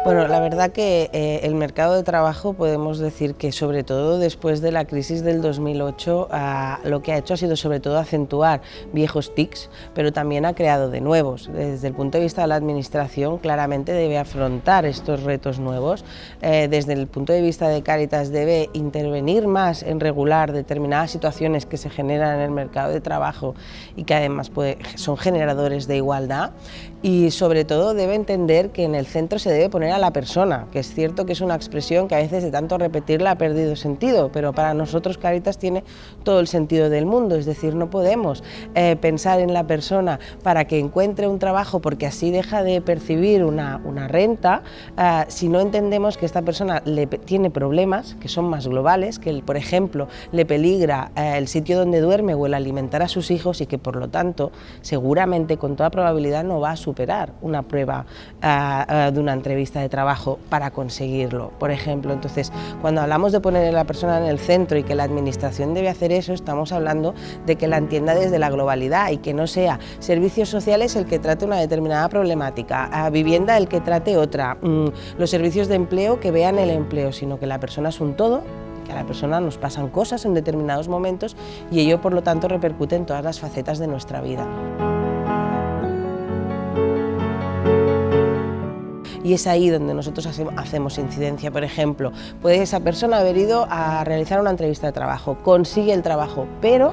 Bueno, la verdad que el mercado de trabajo podemos decir que sobre todo después de la crisis del 2008 lo que ha hecho ha sido sobre todo acentuar viejos tics, pero también ha creado de nuevos. Desde el punto de vista de la administración claramente debe afrontar estos retos nuevos. Desde el punto de vista de Cáritas debe intervenir más en regular determinadas situaciones que se generan en el mercado de trabajo y que además son generadores de igualdad, y sobre todo debe entender que en el centro se debe poner a la persona, que es cierto que es una expresión que a veces de tanto repetirla ha perdido sentido, pero para nosotros Cáritas tiene todo el sentido del mundo. Es decir, no podemos pensar en la persona para que encuentre un trabajo porque así deja de percibir una renta, si no entendemos que esta persona tiene problemas que son más globales, que por ejemplo le peligra el sitio donde duerme o el alimentar a sus hijos, y que por lo tanto seguramente con toda probabilidad no va a superar una prueba de una entrevista de trabajo para conseguirlo, por ejemplo. Entonces, cuando hablamos de poner a la persona en el centro y que la administración debe hacer eso, estamos hablando de que la entienda desde la globalidad y que no sea servicios sociales el que trate una determinada problemática, vivienda el que trate otra, los servicios de empleo que vean el empleo, sino que la persona es un todo, que a la persona nos pasan cosas en determinados momentos y ello por lo tanto repercute en todas las facetas de nuestra vida. Y es ahí donde nosotros hacemos incidencia. Por ejemplo, puede esa persona haber ido a realizar una entrevista de trabajo, consigue el trabajo, pero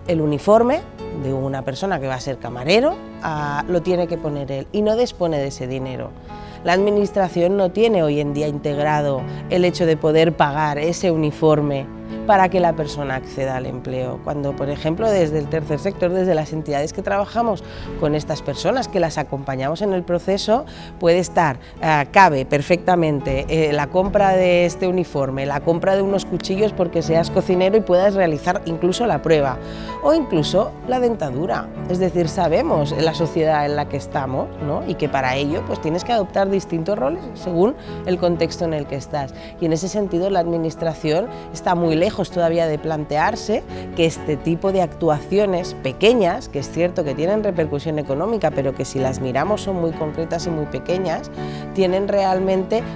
el uniforme de una persona que va a ser camarero lo tiene que poner él y no dispone de ese dinero. La administración no tiene hoy en día integrado el hecho de poder pagar ese uniforme para que la persona acceda al empleo, cuando por ejemplo desde el tercer sector, desde las entidades que trabajamos con estas personas, que las acompañamos en el proceso, puede estar, cabe perfectamente la compra de este uniforme, la compra de unos cuchillos porque seas cocinero y puedas realizar incluso la prueba, o incluso la dentadura. Es decir, sabemos la sociedad en la que estamos, ¿no? Y que para ello pues tienes que adoptar distintos roles según el contexto en el que estás, y en ese sentido la administración está muy lejos todavía de plantearse que este tipo de actuaciones pequeñas, que es cierto que tienen repercusión económica, pero que si las miramos son muy concretas y muy pequeñas,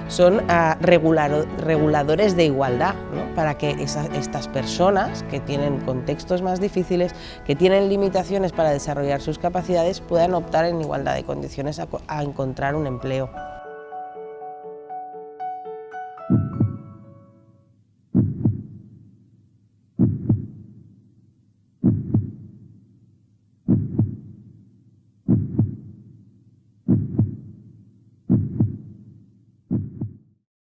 son reguladores de igualdad, ¿no? Para que estas personas que tienen contextos más difíciles, que tienen limitaciones para desarrollar sus capacidades, puedan optar en igualdad de condiciones a encontrar un empleo.